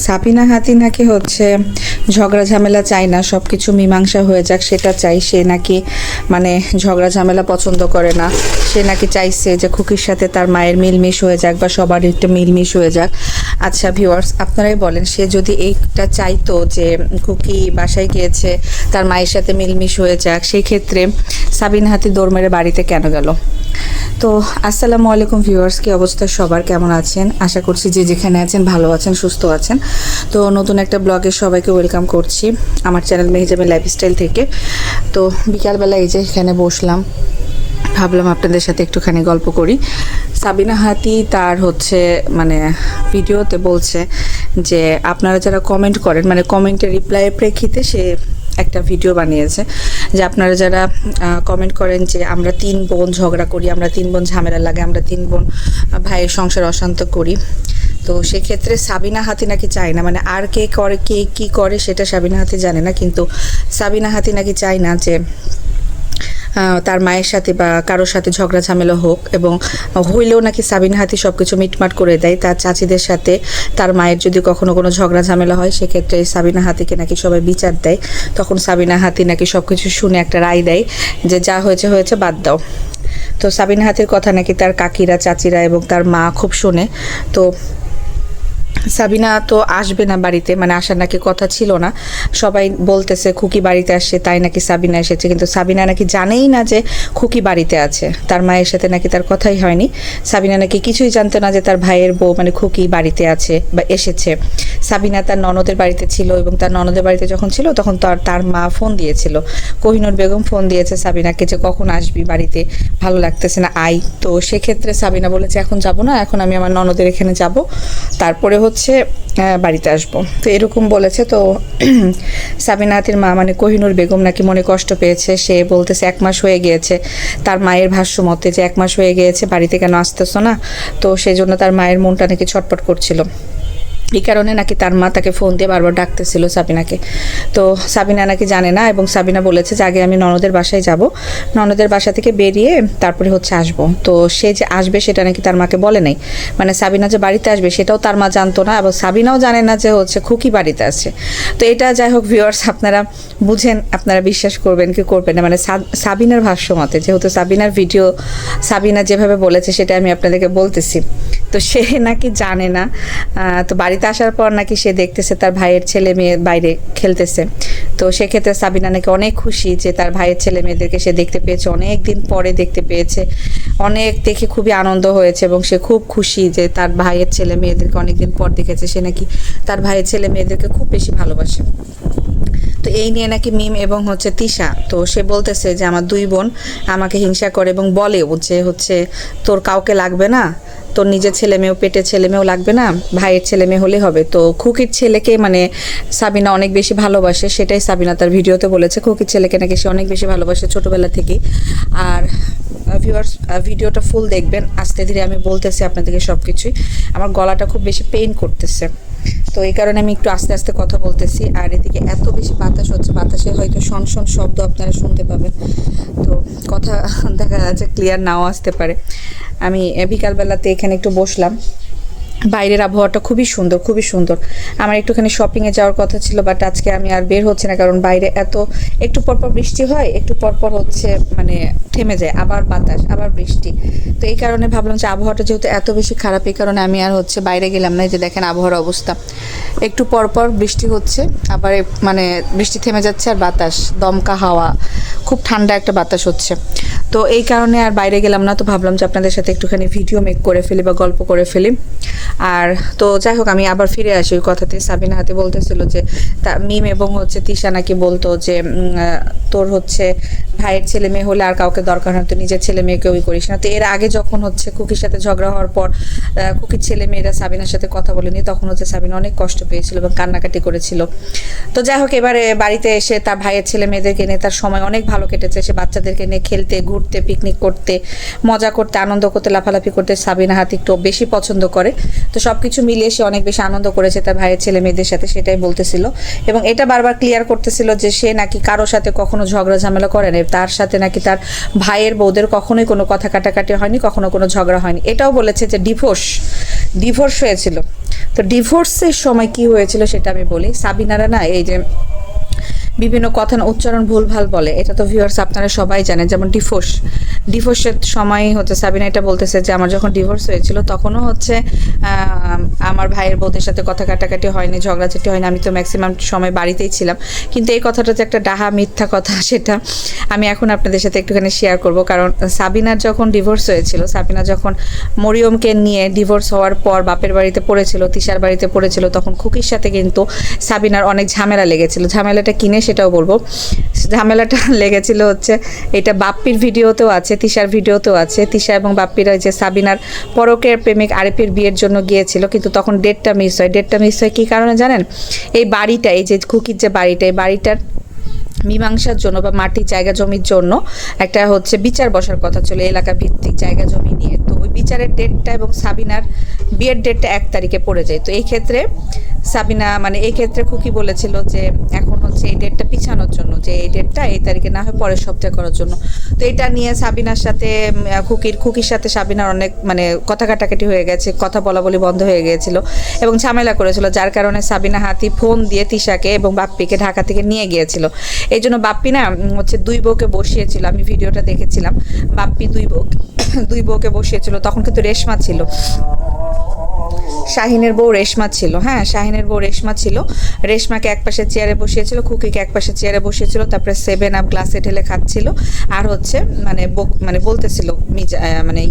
সাবিনা হাতি নাকি হচ্ছে ঝগড়া ঝামেলা চায় না, সব কিছু মীমাংসা হয়ে যাক সেটা চাই। সে নাকি মানে ঝগড়া ঝামেলা পছন্দ করে না। সে নাকি চাইছে যে খুকির সাথে তার মায়ের মিলমিশ হয়ে যাক বা সবার একটা মিলমিশ হয়ে যাক। আচ্ছা ভিউয়ার্স, আপনারাই বলেন, সে যদি এইটা চাইতো যে খুকি বাসায় গিয়েছে তার মায়ের সাথে মিলমিশ হয়ে যাক, সেই ক্ষেত্রে সাবিনা হাতি দৌড় মেরে বাড়িতে কেন গেল? তো আসসালামু আলাইকুম ভিউয়ার্স, কি অবস্থা সবার, কেমন আছেন? আশা করছি যে যেখানে আছেন ভালো আছেন, সুস্থ আছেন। তো নতুন একটা ব্লগে সবাইকে ওয়েলকাম করছি আমার চ্যানেল মেহজাবিন লাইফস্টাইল থেকে। তো বিকালবেলা এই যে এখানে বসলাম, ভাবলাম আপনাদের সাথে একটুখানি গল্প করি। সাবিনা হাতি তার হচ্ছে মানে ভিডিওতে বলছে যে আপনারা যারা কমেন্ট করেন, মানে কমেন্টের রিপ্লাইয়ের প্রেক্ষিতে সে একটা ভিডিও বানিয়েছে যে আপনারা যারা কমেন্ট করেন যে আমরা 3 বোন ঝগড়া করি, আমরা 3 বোন ঝামেলা লাগে, আমরা 3 বোন ভাইয়ের সংসার অশান্ত করি। তো সেক্ষেত্রে সাবিনা হাতি নাকি চায় না, মানে আর কে করে কে কী করে সেটা সাবিনা হাতি জানে না, কিন্তু সাবিনা হাতি নাকি চায় না যে তার মায়ের সাথে বা কারোর সাথে ঝগড়া ঝামেলা হোক, এবং হইলেও নাকি সাবিনা হাতি সব কিছু মিটমাট করে দেয়। তার চাচিদের সাথে তার মায়ের যদি কখনো কোনো ঝগড়া ঝামেলা হয়, সেক্ষেত্রে সাবিনা হাতিকে নাকি সবাই বিচার দেয়। তখন সাবিনা হাতি নাকি সব কিছু শুনে একটা রায় দেয় যে যা হয়েছে হয়েছে, বাদ দাও। তো সাবিনা হাতির কথা নাকি তার কাকিরা, চাচিরা এবং তার মা খুব শোনে। তো সাবিনা তো আসবে না বাড়িতে, মানে আসার নাকি কথা ছিল না। সবাই বলতেছে খুকি বাড়িতে আসছে, তাই নাকি সাবিনা এসেছে, কিন্তু সাবিনা নাকি জানেই না যে খুকি বাড়িতে আছে। তার মায়ের সাথে নাকি তার কথাই হয়নি। সাবিনা নাকি কিছুই জানতো না যে তার ভাইয়ের বউ মানে খুকি বাড়িতে আছে বা এসেছে। সাবিনা তার ননদের বাড়িতে ছিল, এবং তার ননদের বাড়িতে যখন ছিল তখন তার মা ফোন দিয়েছিল, কোহিনুর বেগম ফোন দিয়েছে সাবিনাকে যে কখন আসবি বাড়িতে, ভালো লাগতেছে না, আই। তো সেক্ষেত্রে সাবিনা বলেছে এখন যাব না, এখন আমি আমার ননদের এখানে যাব, তারপরে হচ্ছে বাড়িতে আসবো। তো এরকম বলেছে। তো সাবিনা হাতির মা মানে কোহিনুর বেগম নাকি মনে কষ্ট পেয়েছে। সে বলতেছে 1 মাস হয়ে গিয়েছে, তার মায়ের ভাষ্য মতে যে 1 মাস হয়ে গিয়েছে বাড়িতে কেন আসতেছো না। তো সেই জন্য তার মায়ের মনটা নাকি ছটপট করছিল। এই কারণে নাকি তার মা তাকে ফোন দিয়ে বারবার ডাকতেছিল সাবিনাকে। তো সাবিনা নাকি জানে না, এবং সাবিনা বলেছে যে আগে আমি ননদের বাসায় যাব, ননদের বাসা থেকে বেরিয়ে তারপরে হচ্ছে আসবো। তো সে যে আসবে সেটা নাকি তার মাকে বলে নাই, মানে সাবিনা যে বাড়িতে আসবে সেটাও তার মা জানতো না, এবং সাবিনাও জানে না যে হচ্ছে খুকি বাড়িতে আছে। তো এটা যাই হোক ভিউয়ার্স, আপনারা বুঝেন, আপনারা বিশ্বাস করবেন কি করবেন না, মানে সাবিনার ভাষ্য মতে, যেহেতু সাবিনার ভিডিও সাবিনা যেভাবে বলেছে সেটা আমি আপনাদেরকে বলতেছি। তো সে নাকি জানে না। তো বাড়িতে আসার পর নাকি সে দেখতেছে তার ভাইয়ের ছেলে মেয়ে বাইরে খেলতেছে। তো সেক্ষেত্রে সাবিনা নাকি অনেক খুশি যে তার ভাইয়ের ছেলে মেয়েদেরকে সে দেখতে পেয়েছে, অনেক দিন পরে দেখতে পেয়েছে, অনেক দেখে খুবই আনন্দ হয়েছে, এবং সে খুব খুশি যে তার ভাইয়ের ছেলে মেয়েদেরকে অনেকদিন পর দেখেছে। সে নাকি তার ভাইয়ের ছেলে মেয়েদেরকে খুব বেশি ভালোবাসে। তো এই নিয়ে নাকি মিম এবং হচ্ছে তিশা, তো সে বলতেছে যে আমার 2 বোন আমাকে হিংসা করে এবং বলেও যে হচ্ছে তোর কাউকে লাগবে না, তোর নিজের ছেলে মেয়েও, পেটের ছেলে মেয়েও লাগবে না, ভাইয়ের ছেলে মেয়ে হলে হবে। তো খুকির ছেলেকে মানে সাবিনা অনেক বেশি ভালোবাসে, সেটাই সাবিনা তার ভিডিওতে বলেছে। খুকির ছেলেকে নাকি সে অনেক বেশি ভালোবাসে ছোটোবেলা থেকেই। আর ভিউয়ার্স ভিডিওটা ফুল দেখবেন, আস্তে ধীরে আমি বলতেছি আপনাদেরকে সব কিছুই। আমার গলাটা খুব বেশি পেইন করতেছে, তো এই কারণে আমি একটু আস্তে আস্তে কথা বলতেছি। আর এদিকে এত বেশি বাতাস হচ্ছে, বাতাসে হয়তো শন শন শব্দ আপনারা শুনতে পাবেন। তো কথা দেখা যাচ্ছে ক্লিয়ার নাও আসতে পারে। আমি বিকালবেলাতে এখানে একটু বসলাম, বাইরের আবহাওয়াটা খুবই সুন্দর, খুবই সুন্দর। আমার একটুখানি শপিংয়ে যাওয়ার কথা ছিল, বাট আজকে আমি আর বের হচ্ছে না, কারণ বাইরে এত একটু পরপর বৃষ্টি হয়, একটু পরপর হচ্ছে মানে থেমে যায়, আবার বাতাস, আবার বৃষ্টি। তো এই কারণে ভাবলাম যে আবহাওয়াটা যেহেতু এত বেশি খারাপ, এই কারণে আমি আর হচ্ছে বাইরে গেলাম না। এই যে দেখেন আবহাওয়ার অবস্থা, একটু পরপর বৃষ্টি হচ্ছে, আবার মানে বৃষ্টি থেমে যাচ্ছে, আর বাতাস, দমকা হাওয়া, খুব ঠান্ডা একটা বাতাস হচ্ছে। তো এই কারণে আর বাইরে গেলাম না। তো ভাবলাম যে আপনাদের সাথে একটুখানি ভিডিও মেক করে ফেলি বা গল্প করে ফেলি। আর তো যাই হোক, আমি আবার ফিরে আসি ওই কথাতে। সাবিনা হাতি বলতেছিল যে মিম এবং হচ্ছে তিশা নাকি বলতো যে তোর হচ্ছে ভাইয়ের ছেলে মেয়ে হলে আর কাউকে দরকার হয়, তো নিজের ছেলে মেয়েকে ওই করিস না। তো এর আগে যখন হচ্ছে খুকির সাথে ঝগড়া হওয়ার পর খুকির ছেলে মেয়েরা সাবিনার সাথে কথা বলেনি, তখন হচ্ছে সাবিনা অনেক কষ্ট পেয়েছিল এবং কান্নাকাটি করেছিল। তো যাই হোক, এবারে বাড়িতে এসে তার ভাইয়ের ছেলে মেয়েদেরকে নিয়ে তার সময় অনেক ভালো কেটেছে। সে বাচ্চাদেরকে নিয়ে খেলতে, ঘুরতে, পিকনিক করতে, মজা করতে, আনন্দ করতে, লাফালাফি করতে সাবিনা হাতি একটু বেশি পছন্দ করে। তো সব কিছু মিলিয়ে সে অনেক বেশি আনন্দ করেছে তার ভাইয়ের ছেলে মেয়েদের সাথে, সেটাই বলতেছিল। এবং এটা বারবার ক্লিয়ার করতেছিল যে সে নাকি কারোর সাথে কখনো ঝগড়া ঝামেলা করে না, তার সাথে নাকি তার ভাইয়ের বউদের কখনোই কোনো কথা কাটাকাটি হয়নি, কখনো কোনো ঝগড়া হয়নি। এটাও বলেছে যে ডিভোর্স হয়েছিল। তো ডিভোর্সের সময় কি হয়েছিল সেটা আমি বলি। সাবিনারা না এই যে বিভিন্ন কথা না উচ্চারণ ভুলভাল বলে, এটা তো ভিউয়ার্স আপনারা সবাই জানেন। যেমন ডিভোর্সের সময় হচ্ছে সাবিনা এটা বলতেছে যে আমার যখন ডিভোর্স হয়েছিল তখনও হচ্ছে আমার ভাইয়ের বউদের সাথে কথা কাটাকাটি হয়নি, ঝগড়াঝাটি হয়নি, আমি তো ম্যাক্সিমাম সময় বাড়িতেই ছিলাম। কিন্তু এই কথাটা যে একটা ডাহা মিথ্যা কথা, সেটা আমি এখন আপনাদের সাথে একটুখানি শেয়ার করব। কারণ সাবিনার যখন ডিভোর্স হয়েছিল, সাবিনা যখন মরিয়মকে নিয়ে ডিভোর্স হওয়ার পর বাপের বাড়িতে পড়েছিল, তিশার বাড়িতে পড়েছিল, তখন খুকির সাথে কিন্তু সাবিনার অনেক ঝামেলা লেগেছিল। ঝামেলাটা কিনে সেটাও বলবো। ঝামেলাটা লেগেছিল হচ্ছে, এটা বাপ্পির ভিডিওতেও আছে, তিশার ভিডিওতেও আছে। তিশা এবং বাপ্পির যে সাবিনার পরকের প্রেমিক আরিফের বিয়ের জন্য গিয়েছিল, কিন্তু তখন ডেটটা মিস হয়। ডেটটা মিস হয় কী কারণে জানেন? এই বাড়িটা, এই যে খুকির যে বাড়িটা, এই বাড়িটার মীমাংসার জন্য বা মাটির জায়গা জমির জন্য একটা হচ্ছে বিচার বসার কথা ছিল এলাকা ভিত্তিক জায়গা জমি নিয়ে। তো ওই বিচারের ডেটটা এবং সাবিনার বিয়ের ডেটটা 1 তারিখে পড়ে যায়। তো এই ক্ষেত্রে সাবিনা মানে এই ক্ষেত্রে খুকি বলেছিল যে এখন হচ্ছে এই ডেটটা পিছানোর জন্য, যে এই ডেটটা এই তারিখে না হয় পরের সপ্তাহে করার জন্য। তো এটা নিয়ে সাবিনার সাথে খুকির সাথে সাবিনার অনেক মানে কথা কাটাকাটি হয়ে গেছে, কথা বলা বলি বন্ধ হয়ে গিয়েছিল এবং ঝামেলা করেছিল, যার কারণে সাবিনা হাতি ফোন দিয়ে তিশাকে এবং বাপ্পিকে ঢাকা থেকে নিয়ে গিয়েছিল। এই জন্য বাপ্পি না হচ্ছে 2 বউকে বসিয়েছিল, আমি ভিডিওটা দেখেছিলাম। বাপ্পি 2 বউকে বসিয়েছিল। তখন কিন্তু রেশমা ছিল, শাহিনের বউ রেশমা ছিল। হ্যাঁ, শাহিনের বউ রেশমা ছিল। রেশমাকে একপাশে চেয়ারে বসিয়েছিল, খুকিকে একপাশে চেয়ারে বসিয়েছিল, তারপরে 7 আপ গ্লাসে ঢেলে খাচ্ছিল। আর হচ্ছে মানে বলতেছিল মানে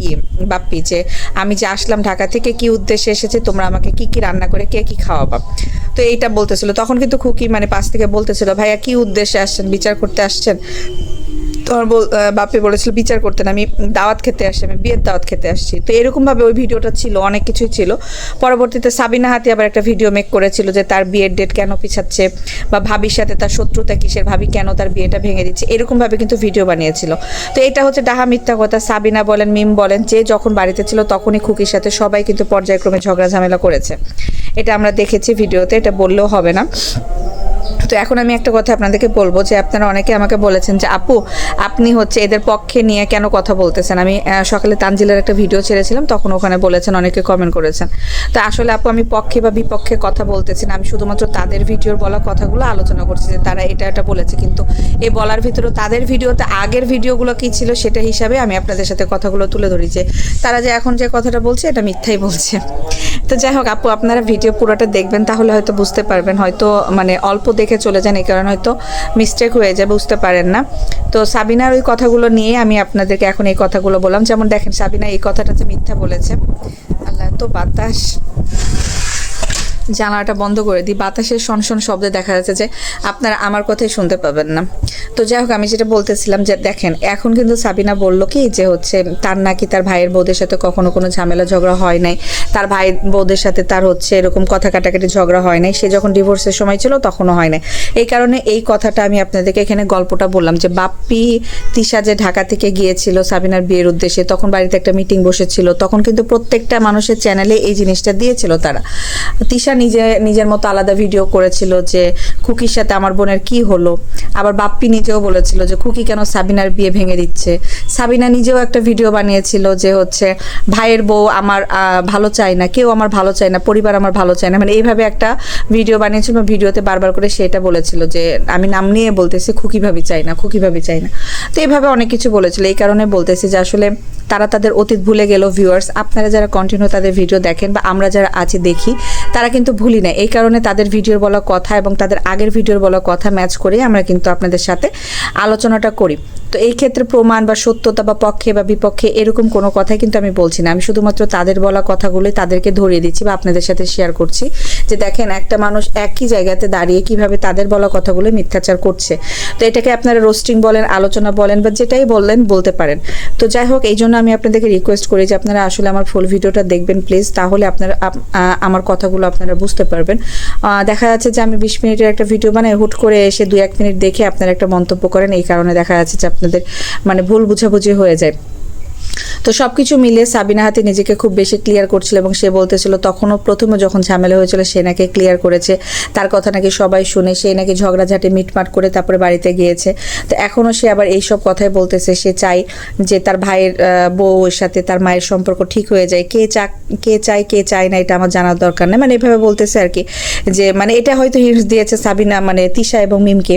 বাপ্পি যে আমি যে আসলাম ঢাকা থেকে, কি উদ্দেশ্যে এসেছে, তোমরা আমাকে কি কি রান্না করে কে কি খাওয়াবা। তো এইটা বলতেছিল। তখন কিন্তু খুকি মানে পাশ থেকে বলতেছিল, ভাইয়া কি উদ্দেশ্যে আসছেন, বিচার করতে আসছেন? তোমার বাপি বলেছিল বিচার করতে না, আমি দাওয়াত খেতে আসছি, আমি বিয়ের দাওয়াত খেতে আসছি। তো এরকমভাবে ওই ভিডিওটা ছিল, অনেক কিছুই ছিল। পরবর্তীতে সাবিনা হাতি আবার একটা ভিডিও মেক করেছিল যে তার বিয়ের ডেট কেন পিছাচ্ছে, বা ভাবির সাথে তার শত্রুতা কিসের, ভাবি কেন তার বিয়েটা ভেঙে দিচ্ছে, এরকমভাবে কিন্তু ভিডিও বানিয়েছিল। তো এটা হচ্ছে ডাহা মিথ্যা কথা। সাবিনা বলেন, মিম বলেন, যে যখন বাড়িতে ছিল তখনই খুকির সাথে সবাই কিন্তু পর্যায়ক্রমে ঝগড়া ঝামেলা করেছে। এটা আমরা দেখেছি ভিডিওতে, এটা বললেও হবে না। তো এখন আমি একটা কথা আপনাদেরকে বলবো যে আপনারা অনেকে আমাকে বলেছেন যে আপু আপনি হচ্ছে এদের পক্ষে নিয়ে কেন কথা বলতেছেন। আমি সকালে তানজিলের একটা ভিডিও ছেড়েছিলাম, তখন ওখানে বলেছেন, অনেকে কমেন্ট করেছেন। তো আসলে আপু আমি পক্ষে বা বিপক্ষে কথা বলতেছি না, আমি শুধুমাত্র তাদের ভিডিওর বলা কথাগুলো আলোচনা করছি যে তারা এটা বলেছে। কিন্তু এই বলার ভিতরেও তাদের ভিডিওতে আগের ভিডিওগুলো কী ছিল সেটা হিসাবে আমি আপনাদের সাথে কথাগুলো তুলে ধরি যে তারা যে এখন যে কথাটা বলছে এটা মিথ্যাই বলছে। তো যাই হোক আপু, আপনারা ভিডিও পুরোটা দেখবেন, তাহলে হয়তো বুঝতে পারবেন। হয়তো মানে অল্প দেখে চলে যান, এই কারণে হয়তো মিস্টেক হয়ে যায়, বুঝতে পারেন না। তো সাবিনার ওই কথাগুলো নিয়ে আমি আপনাদেরকে এখন এই কথাগুলো বললাম। যেমন দেখেন, সাবিনা এই কথাটা যে মিথ্যা বলেছে। আল্লাহ, তো বাতাস, জানালাটা বন্ধ করে দিই, বাতাসের শনশন শব্দে দেখা যাচ্ছে যে আপনারা আমার কথাই শুনতে পাবেন না। তো যাই হোক, আমি যেটা বলতেছিলাম যে দেখেন, এখন কিন্তু সাবিনা বললো কি যে হচ্ছে তার নাকি তার ভাইয়ের বউদের সাথে কখনো কোনো ঝামেলা ঝগড়া হয় নাই, তার ভাইয়ের বউদের সাথে তার হচ্ছে এরকম কথা কাটাকাটি ঝগড়া হয় নাই, সে যখন ডিভোর্সের সময় ছিল তখনও হয় নাই। এই কারণে এই কথাটা আমি আপনাদেরকে এখানে গল্পটা বললাম যে বাপ্পি তিশা যে ঢাকা থেকে গিয়েছিল সাবিনার বিয়ের উদ্দেশ্যে, তখন বাড়িতে একটা মিটিং বসেছিল, তখন কিন্তু প্রত্যেকটা মানুষের চ্যানেলে এই জিনিসটা দিয়েছিল তারা। তিশা নিজের মতো আলাদা ভিডিও করেছিল যে খুকির সাথে আমার বোনের কি হলো। আবার বাপ্পি নিজেও বলেছিল যে খুকি কেন সাবিনার বিয়ে ভেঙে দিচ্ছে। সাবিনা নিজেও একটা ভিডিও বানিয়েছিল যে হচ্ছে ভাইয়ের বউ আমার ভালো চায় না, কেউ আমার ভালো চায় না, পরিবার আমার ভালো চায় না, মানে এইভাবে একটা ভিডিও বানিয়েছিল। ভিডিওতে বারবার করে সেটা বলেছিল যে আমি নাম নিয়ে বলতেছি খুকি ভাবি চাই না, খুকি ভাবি চাই না। তো এইভাবে অনেক কিছু বলেছিল। এই কারণে বলতেছি যে আসলে তারা তাদের অতীত ভুলে গেল। ভিউয়ার্স, আপনারা যারা কন্টিনিউ তাদের ভিডিও দেখেন বা আমরা যারা আছি দেখি, তারা কিন্তু ভুলি না। এই কারণে তাদের ভিডিওর বলা কথা এবং তাদের আগের ভিডিওর বলা কথা ম্যাচ করে আমরা কিন্তু আপনাদের সাথে আলোচনাটা করি। তো এই ক্ষেত্রে প্রমাণ বা সত্যতা বা পক্ষে বা বিপক্ষে এরকম কোনো কথাই কিন্তু আমি বলছি না। আমি শুধুমাত্র তাদের বলা কথাগুলোই তাদেরকে ধরিয়ে দিচ্ছি বা আপনাদের সাথে শেয়ার করছি যে দেখেন একটা মানুষ একই জায়গাতে দাঁড়িয়ে কিভাবে তাদের বলা কথাগুলো মিথ্যাচার করছে। তো এটাকে আপনারা রোস্টিং বলেন, আলোচনা বলেন বা যেটাই বললেন বলতে পারেন। তো যাই হোক, এই জন্য আমি আপনাদেরকে রিকোয়েস্ট করি যে আপনারা আসলে আমার ফুল ভিডিওটা দেখবেন প্লিজ, তাহলে আপনারা আমার কথাগুলো আপনারা বুঝতে পারবেন। দেখা যাচ্ছে যে আমি 20 মিনিটের একটা ভিডিও বানাই, হুট করে এসে 2-1 মিনিট দেখে আপনারা একটা মন্তব্য করেন, এই কারণে দেখা যাচ্ছে যে আপনাদের মানে ভুল বুঝাবুঝি হয়ে যায়। তো সব কিছু মিলে সাবিনা হাতি নিজেকে খুব বেশি ক্লিয়ার করছিল এবং সে বলতেছিল তখনও প্রথমে যখন ঝামেলা হয়েছিল সে নাকি ক্লিয়ার করেছে, তার কথা নাকি সবাই শুনে, সে নাকি ঝগড়াঝাটি মিটমাট করে তারপরে বাড়িতে গিয়েছে। তো এখনও সে আবার এইসব কথাই বলতেছে, সে চাই যে তার ভাইয়ের বউয়ের সাথে তার মায়ের সম্পর্ক ঠিক হয়ে যায়। কে চায় না এটা আমার জানার দরকার নেই, মানে এভাবে বলতেছে আর কি। যে মানে এটা হয়তো হিন্টস দিয়েছে সাবিনা, মানে তিশা এবং মিমকে,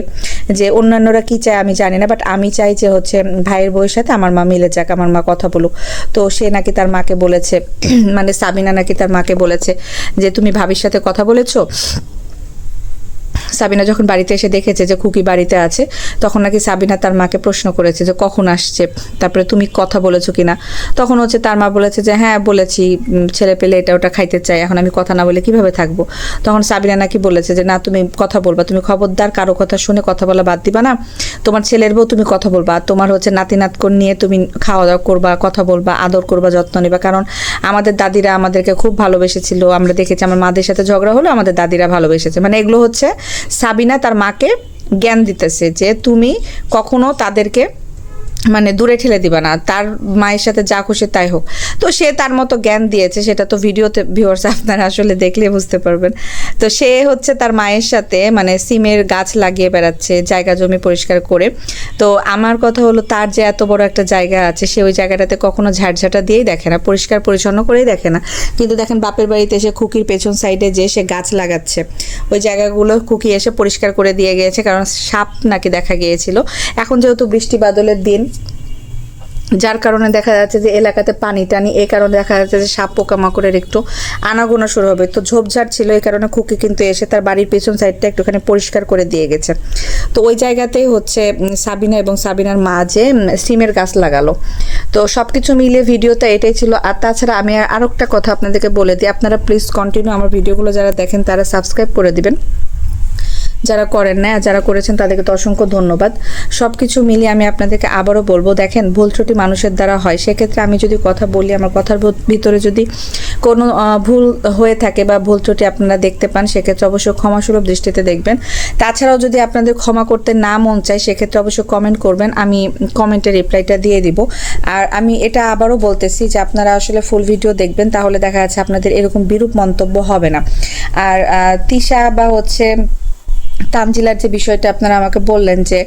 যে অন্যান্যরা কি চায় আমি জানি না, বাট আমি চাই যে হচ্ছে ভাইয়ের বউয়ের সাথে আমার মা মিলে যাক, আমার মা কথা বলুক। তো সে নাকি তার মাকে বলেছে, মানে সাবিনা নাকি তার মাকে বলেছে যে তুমি ভাবির সাথে কথা বলেছো। সাবিনা যখন বাড়িতে এসে দেখেছে যে খুকি বাড়িতে আছে, তখন নাকি সাবিনা তার মাকে প্রশ্ন করেছে যে কখন আসছে, তারপরে তুমি কথা বলেছো কিনা। তখন হচ্ছে তার মা বলেছে যে হ্যাঁ বলেছি, ছেলে পেলে এটা ওটা খাইতে চাই, এখন আমি কথা না বলে কিভাবে থাকবো। তখন সাবিনা নাকি বলেছে যে না তুমি কথা বলবা, তুমি খবরদার কারো কথা শুনে কথা বলা বাদ দিবা না, তোমার ছেলের বউ তুমি কথা বলবা, তোমার হচ্ছে নাতি নাতকন নিয়ে তুমি খাওয়া দাওয়া করবা, কথা বলবা, আদর করবা, যত্ন নিবা। কারণ আমাদের দাদিরা আমাদেরকে খুব ভালোবেসেছিল, আমরা দেখেছি আমার মাদের সাথে ঝগড়া হলো আমাদের দাদিরা ভালোবেসেছে। মানে এগুলো হচ্ছে সাবিনা তার মাকে জ্ঞান দিতেছে যে তুমি কখনো তাদেরকে মানে দূরে ঠেলে দিবা না, তার মায়ের সাথে যা খুশি তাই হোক। তো সে তার মতো জ্ঞান দিয়েছে, সেটা তো ভিডিওতে ভিউয়ার্স আপনারা আসলে দেখলে বুঝতে পারবেন। তো সে হচ্ছে তার মায়ের সাথে মানে সিমের গাছ লাগিয়ে বেড়াচ্ছে, জায়গা জমি পরিষ্কার করে। তো আমার কথা হলো তার যে এত বড় একটা জায়গা আছে, সে ওই জায়গাটাতে কখনো ঝাড়ঝাটা দিয়েই দেখে না, পরিষ্কার পরিচ্ছন্ন করেই দেখে না। কিন্তু দেখেন বাপের বাড়িতে এসে খুকির পেছন সাইডে যে সে গাছ লাগাচ্ছে, ওই জায়গাগুলো খুকি এসে পরিষ্কার করে দিয়ে গিয়েছে, কারণ সাপ নাকি দেখা গিয়েছিল। এখন যেহেতু বৃষ্টি বাদলের দিন, যার কারণে দেখা যাচ্ছে যে এলাকাতে পানি টানি, এই কারণে দেখা যাচ্ছে যে সাপ পোকামাকড়ের একটু আনাগোনা শুরু হবে। তো ঝোপঝাড় ছিল, এই কারণে খুকি কিন্তু এসে তার বাড়ির পেছন সাইডটা একটুখানি পরিষ্কার করে দিয়ে গেছে। তো ওই জায়গাতেই হচ্ছে সাবিনা এবং সাবিনার মা যে সিমের গাছ লাগালো। তো সব কিছু মিলিয়ে ভিডিওটা এটাই ছিল। আর তাছাড়া আমি আরও একটা কথা আপনাদেরকে বলে দিই, আপনারা প্লিজ কন্টিনিউ আমার ভিডিওগুলো যারা দেখেন তারা সাবস্ক্রাইব করে দিবেন, যারা করেন না, যারা করেছেন তাদেরকে তো অসংখ্য ধন্যবাদ। সব কিছু মিলিয়ে আমি আপনাদেরকে আবারও বলবো, দেখেন ভুল ত্রুটি মানুষের দ্বারা হয়, সেক্ষেত্রে আমি যদি কথা বলি, আমার কথার ভিতরে যদি কোনো ভুল হয়ে থাকে বা ভুল ত্রুটি আপনারা দেখতে পান, সেক্ষেত্রে অবশ্যই ক্ষমাসুলভ দৃষ্টিতে দেখবেন। তাছাড়াও যদি আপনাদের ক্ষমা করতে না মন চায়, সেক্ষেত্রে অবশ্যই কমেন্ট করবেন, আমি কমেন্টে রিপ্লাইটা দিয়ে দিব। আর আমি এটা আবারও বলতেছি যে আপনারা আসলে ফুল ভিডিও দেখবেন, তাহলে দেখা যাচ্ছে আপনাদের এরকম বিরূপ মন্তব্য হবে না। আর তিশা বা হচ্ছে তানজিলার যে বিষয়টা আপনারা আমাকে বললেন যে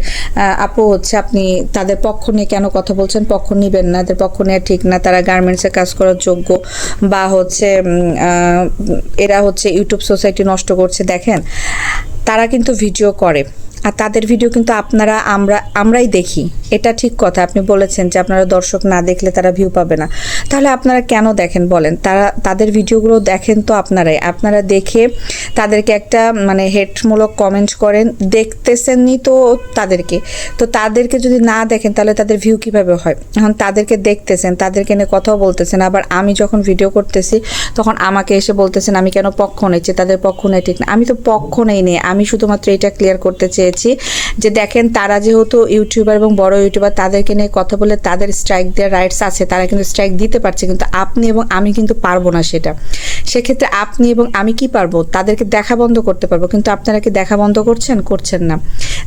আপু হচ্ছে আপনি তাদের পক্ষ নিয়ে কেন কথা বলছেন, পক্ষ নিবেন না, তাদের পক্ষ নেওয়া ঠিক না, তারা গার্মেন্টসে কাজ করার যোগ্য, বা হচ্ছে এরা হচ্ছে ইউটিউব সোসাইটি নষ্ট করছে। দেখেন তারা কিন্তু ভিডিও করে, আর তাদের ভিডিও কিন্তু আমরাই দেখি, এটা ঠিক কথা। আপনি বলেছেন যে আপনারা দর্শক না দেখলে তারা ভিউ পাবে না, তাহলে আপনারা কেন দেখেন বলেন? তাদের ভিডিওগুলো দেখেন তো আপনারা দেখে তাদেরকে একটা মানে হেটমূলক কমেন্ট করেন, দেখতেছেনই তো তাদেরকে যদি না দেখেন তাহলে তাদের ভিউ কিভাবে হয়? এখন তাদেরকে দেখতেছেন, তাদেরকে নিয়ে কথাও বলতেছেন, আবার আমি যখন ভিডিও করতেছি তখন আমাকে এসে বলতেছেন আমি কেন পক্ষ নিচ্ছি, তাদের পক্ষ নেই ঠিক না। আমি তো পক্ষ নেই, আমি শুধুমাত্র এটা ক্লিয়ার করতে চেয়েছি যে দেখেন তারা যেহেতু ইউটিউবার এবং বড় ইউটিউবার, তাদেরকে নিয়ে কথা বলে তাদের স্ট্রাইক দেওয়ার রাইটস আছে, তারা কিন্তু স্ট্রাইক দিতে পারছে, কিন্তু আপনি এবং আমি কিন্তু পারবো না সেটা। সেক্ষেত্রে আপনি এবং আমি কি পারবো? তাদেরকে দেখা বন্ধ করতে পারবো, কিন্তু আপনারা কি দেখা বন্ধ করছেন না।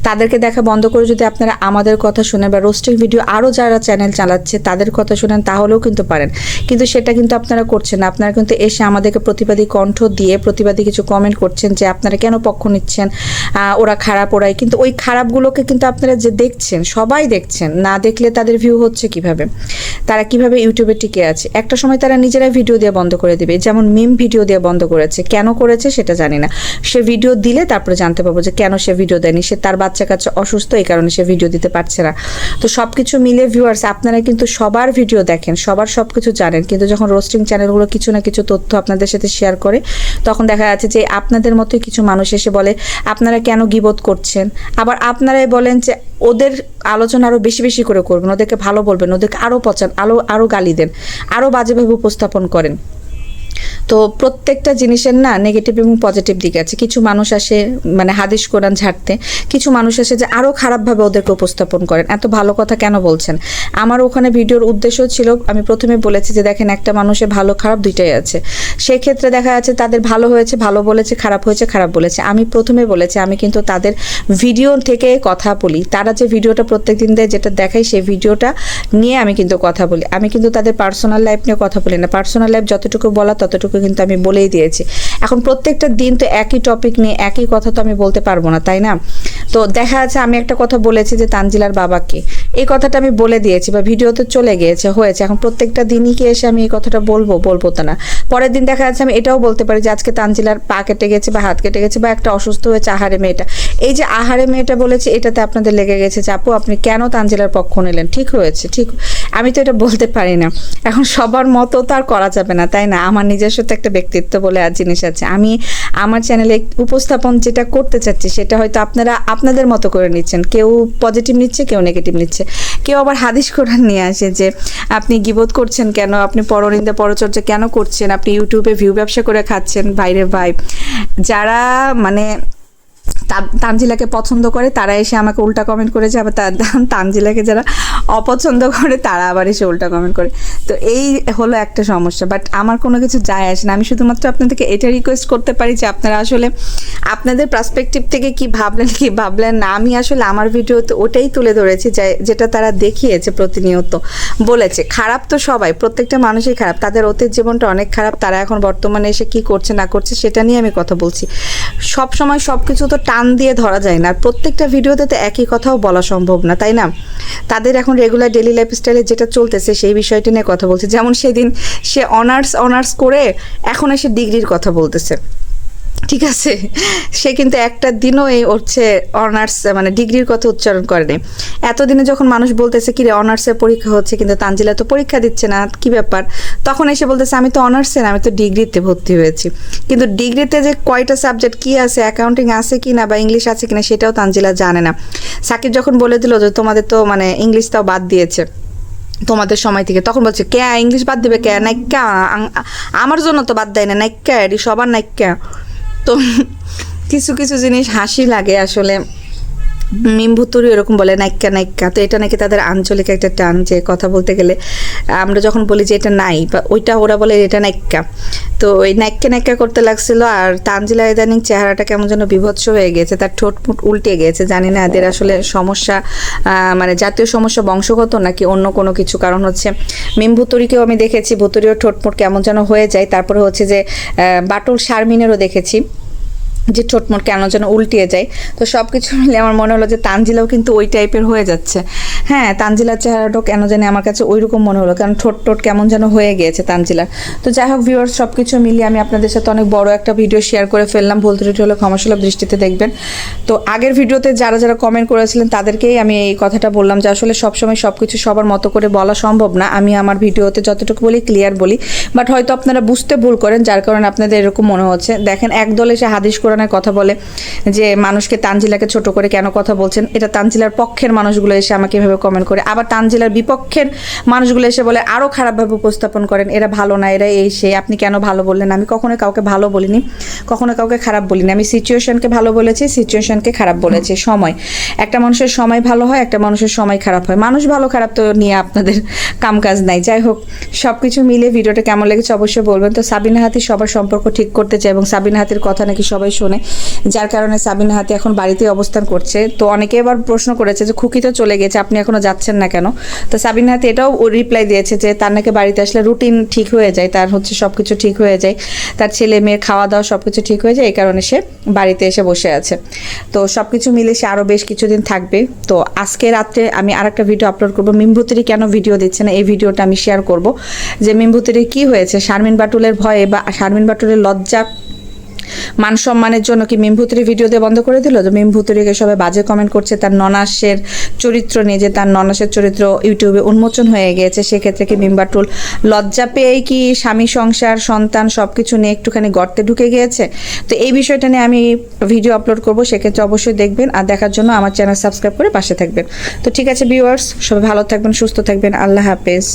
তাদেরকে দেখা বন্ধ করে যদি আপনারা আমাদের কথা শুনেন বা রোস্টিং ভিডিও আরও যারা চ্যানেল চালাচ্ছে তাদের কথা শুনেন, তাহলেও কিন্তু পারেন, কিন্তু সেটা কিন্তু আপনারা করছেন না। আপনারা কিন্তু এসে আমাদেরকে প্রতিবাদী কণ্ঠ দিয়ে প্রতিবাদী কিছু কমেন্ট করছেন যে আপনারা কেন পক্ষ নিচ্ছেন, ওরা খারাপ, ওরাই। কিন্তু ওই খারাপগুলোকে কিন্তু আপনারা যে দেখছেন, সবাই দেখছেন, না দেখলে তাদের ভিউ হচ্ছে কিভাবে, তারা কিভাবে ইউটিউবে টিকে আছে। একটা সময় তারা নিজেরাই ভিডিও দিয়ে বন্ধ করে দেবে, যেমন মিম ভিডিও দিয়ে বন্ধ করেছে, কেন করেছে সেটা জানি না। সে ভিডিও দিলে তারপরে জানতে পারবো যে কেন সে ভিডিও দেয়নি, সে তার বাচ্চা কাচ্চা অসুস্থ, এই কারণে সে ভিডিও দিতে পারছে না। তো সব কিছু মিলে ভিউয়ার্স, আপনারা কিন্তু সবার ভিডিও দেখেন, সবার সব কিছু জানেন, কিন্তু যখন রোস্টিং চ্যানেলগুলো কিছু না কিছু তথ্য আপনাদের সাথে শেয়ার করে, তখন দেখা যাচ্ছে যে আপনাদের মতোই কিছু মানুষ এসে বলে আপনারা কেন গীবত করছেন, আবার আপনারাই বলেন যে ওদের আলোচনা আরও বেশি বেশি করে করবেন, ওদেরকে ভালো বলবেন, ওদেরকে আরও পচান, আরও গালি দেন, আরও বাজেভাবে উপস্থাপন করেন। তো প্রত্যেকটা জিনিসের না নেগেটিভ এবং পজিটিভ দিক আছে। কিছু মানুষ আসে মানে হাদিস কোরআন ঝাড়তে, কিছু মানুষ আসে যে আরও খারাপভাবে ওদেরকে উপস্থাপন করেন, এত ভালো কথা কেন বলছেন। আমার ওখানে ভিডিওর উদ্দেশ্য ছিল, আমি প্রথমে বলেছি যে দেখেন একটা মানুষের ভালো খারাপ দুইটাই আছে। সেই ক্ষেত্রে দেখা যাচ্ছে তাদের ভালো হয়েছে ভালো বলেছে, খারাপ হয়েছে খারাপ বলেছে। আমি প্রথমে বলেছি আমি কিন্তু তাদের ভিডিও থেকে কথা বলি, তারা যে ভিডিওটা প্রত্যেকদিন দেয় যেটা দেখাই সেই ভিডিওটা নিয়ে আমি কিন্তু কথা বলি। আমি কিন্তু তাদের পার্সোনাল লাইফ নিয়ে কথা বলি না। পার্সোনাল লাইফ যতটুকু বলা ততটুকু কিন্তু আমি বলেই দিয়েছি। এখন প্রত্যেকটা দিন তো একই টপিক নিয়ে একই কথা তো আমি বলতে পারবো না, তাই না? তো দেখা যাচ্ছে আমি একটা কথা বলেছি যে তানজিলার বাবাকে, এই কথাটা আমি বলে দিয়েছি বা ভিডিওতে চলে গিয়েছে হয়েছে। এখন প্রত্যেকটা দিনই কি এসে আমি এই কথাটা বলবো তো না। পরের দিন দেখা যাচ্ছে আমি এটাও বলতে পারি যে আজকে তানজিলার পা কেটে গেছে বা হাত কেটে গেছে বা একটা অসুস্থ হয়েছে আহারে মেয়েটা। এই যে আহারে মেয়েটা বলেছে এটাতে আপনাদের লেগে গেছে যে আপু আপনি কেন তানজিলার পক্ষ নিলেন, ঠিক হয়েছে ঠিক, আমি তো এটা বলতে পারি না। এখন সবার মতো তো আর করা যাবে না, তাই না? আমার নিজস্ব তো একটা ব্যক্তিত্ব বলে আর জিনিস আছে। আমি আমার চ্যানেলে উপস্থাপন যেটা করতে চাচ্ছি সেটা হয়তো আপনারা আপনাদের মতো করে নিচ্ছেন, কেউ পজিটিভ নিচ্ছে কেউ নেগেটিভ নিচ্ছে। কেউ আবার হাদিস কোরআন নিয়ে আসে যে আপনি গীবত করছেন কেন, আপনি পরনিন্দা পরচর্চা কেন করছেন, আপনি ইউটিউবে ভিউ ব্যবসা করে খাচ্ছেন। বাইরে ভাই, যারা মানে তানজিলাকে পছন্দ করে তারা এসে আমাকে উল্টা কমেন্ট করেছে, আবার তানজিলাকে যারা অপছন্দ করে তারা আবার এসে উল্টা কমেন্ট করে। তো এই হলো একটা সমস্যা, বাট আমার কোনো কিছু যায় আসে না। আমি শুধুমাত্র আপনাদেরকে এটা রিকোয়েস্ট করতে পারি যে আপনারা আসলে আপনাদের পার্সপেক্টিভ থেকে কি ভাবলেন না। আমি আসলে আমার ভিডিওতে ওটাই তুলে ধরেছি যেটা তারা দেখিয়েছে, প্রতিনিয়ত বলেছে। খারাপ তো সবাই, প্রত্যেকটা মানুষই খারাপ, তাদের অতীত জীবনটা অনেক খারাপ, তারা এখন বর্তমানে এসে কি করছে না করছে সেটা নিয়ে আমি কথা বলছি। সব সময় সব কিছু তো টান দিয়ে ধরা যায় না, প্রত্যেকটা ভিডিওতে তো একই কথাও বলা সম্ভব না, তাই না? তাদের এখন রেগুলার ডেইলি লাইফস্টাইলে যেটা চলতেছে সেই বিষয়টি নিয়ে কথা বলছে। যেমন সেদিন সে অনার্স করে এখন এসে ডিগ্রির কথা বলতেছে, ঠিক আছে? সে কিন্তু একটা দিনও এই হচ্ছে অনার্স মানে ডিগ্রির কথা উচ্চারণ করেনি। এতদিনে যখন মানুষ বলতেছে কি রে অনার্সের পরীক্ষা হচ্ছে কিন্তু তানজিলা তো পরীক্ষা দিচ্ছে না, কি ব্যাপার? তখন এসে বলতেছে আমি তো অনার্সে না, আমি তো ডিগ্রিতে ভর্তি হয়েছি। কিন্তু ডিগ্রিতে যে কয়টা সাবজেক্ট কি আছে, অ্যাকাউন্টিং আছে কি না বা ইংলিশ আছে কিনা সেটাও তানজিলা জানে না। সাকিব যখন বলে দিল যে তোমাদের তো মানে ইংলিশটাও বাদ দিয়েছে তোমাদের সময় থেকে, তখন বলছে কে ইংলিশ বাদ দেবে, কে নাইক্কা, আমার জন্য তো বাদ দেয় না, নাইক্কা এটি সবার নাইক্কা। তো কিছু কিছু জিনিস হাসি লাগে আসলে। মিমভুতুরি এরকম বলে নাইক্কা, তো এটা নাকি তাদের আঞ্চলিক একটা টান, যে কথা বলতে গেলে আমরা যখন বলি যে এটা নাই বা ওইটা ওরা বলে এটা নাইক্কা। তো ওই নাইক্কা করতে লাগছিল। আর তানজিলা ইদানিং চেহারাটা কেমন যেন বিভৎস হয়ে গেছে, তার ঠোঁটমুট উল্টে গেছে। জানি না এদের আসলে সমস্যা মানে জাতীয় সমস্যা বংশগত নাকি অন্য কোনো কিছু। কারণ হচ্ছে মিমভুতুরিকেও আমি দেখেছি, ভুতুরিও ঠোঁটমুট কেমন যেন হয়ে যায়। তারপরে হচ্ছে যে বাটুল শারমিনেরও দেখেছি যে ঠোঁটমোট কেন যেন উল্টিয়ে যায়। তো সব কিছু মিলে আমার মনে হলো যে তানজিলাও কিন্তু ওই টাইপের হয়ে যাচ্ছে। হ্যাঁ, তানজিলার চেহারাটাও কেন জানি আমার কাছে ওই রকম মনে হলো, কারণ ঠোঁট কেমন যেন হয়ে গিয়েছে তানজিলার। তো যাই হোক ভিউয়ার্স, সব কিছু মিলিয়ে আমি আপনাদের সাথে অনেক বড় একটা ভিডিও শেয়ার করে ফেললাম। ভুল ত্রুটি হলে ক্ষমাসুলভ দৃষ্টিতে দেখবেন। তো আগের ভিডিওতে যারা যারা কমেন্ট করেছিলেন তাদেরকেই আমি এই কথাটা বললাম যে আসলে সবসময় সব কিছু সবার মতো করে বলা সম্ভব না। আমি আমার ভিডিওতে যতটুকু বলি ক্লিয়ার বলি, বাট হয়তো আপনারা বুঝতে ভুল করেন, যার কারণে আপনাদের এরকম মনে হচ্ছে। দেখেন একদল এসে হাদিস কোরআনের কথা বলে যে মানুষকে তানজিলাকে ছোট করে কেন কথা বলছেন, এটা তানজিলার পক্ষের মানুষগুলো এসে আমাকে এভাবে কমেন্ট করে। আবার তানজিলার বিপক্ষের মানুষগুলো এসে বলে আরও খারাপভাবে উপস্থাপন করেন, এরা ভালো না, এরা এই সেই, আপনি কেন ভালো বললেন। আমি কখনো কাউকে ভালো বলিনি, কখনো কাউকে খারাপ বলিনি। আমি সিচুয়েশনকে ভালো বলেছি, সিচুয়েশনকে খারাপ বলেছি। সময়, একটা মানুষের সময় ভালো হয়, একটা মানুষের সময় খারাপ হয়। মানুষ ভালো খারাপ তো নিয়ে আপনাদের কামকাজ নাই। যাই হোক, সব কিছু মিলে ভিডিওটা কেমন লেগেছে অবশ্যই বলবেন। তো সাবিনা হাতি সবার সম্পর্ক ঠিক করতে চায় এবং সাবিনা হাতির কথা নাকি সবাই শোনে, যার কারণে সাবিনা হাতি এখন বাড়িতেই অবস্থান করছে। তো অনেকে এবার প্রশ্ন করেছে যে খুকি তো চলে গেছে, আপনি এখনো যাচ্ছেন না কেন? তো সাবিনা হাতি এটাও রিপ্লাই দিয়েছে যে তার নাকি বাড়িতে আসলে রুটিন ঠিক হয়ে যায়, তার হচ্ছে সব কিছু ঠিক হয়ে যায়, তার ছেলে মেয়ের খাওয়া দাওয়া সব কিছু ঠিক হয়ে যায়, এই কারণে সে বাড়িতে এসে বসে আছে। তো সব কিছু মিলে সে আরও বেশ কিছুদিন থাকবে। তো আজকে রাত্রে আমি আরেকটা ভিডিও আপলোড করবো, মিমভুতুরি কেন ভিডিও দিচ্ছে না, এই ভিডিওটা আমি শেয়ার করব যে মিমভুতুরি কি হয়েছে, শারমিন বাটুলের ভয়ে বা শারমিন বাটুলের লজ্জা মান সম্মানের জন্য কি মিমভুতুরি ভিডিও দিয়ে বন্ধ করে দিল? তো মিমভুতুরিকে সবাই বাজে কমেন্ট করছে তার ননাসের চরিত্র নিয়ে, যে তার ননাসের চরিত্র ইউটিউবে উন্মোচন হয়ে গিয়েছে। সেক্ষেত্রে কি মিমবাটুল লজ্জা পেয়েই কি স্বামী সংসার সন্তান সব কিছু নিয়ে একটুখানি গর্তে ঢুকে গিয়েছে? তো এই বিষয়টা নিয়ে আমি ভিডিও আপলোড করব, সেক্ষেত্রে অবশ্যই দেখবেন। আর দেখার জন্য আমার চ্যানেল সাবস্ক্রাইব করে পাশে থাকবেন। তো ঠিক আছে ভিউয়ার্স, সবাই ভালো থাকবেন, সুস্থ থাকবেন, আল্লাহ হাফেজ।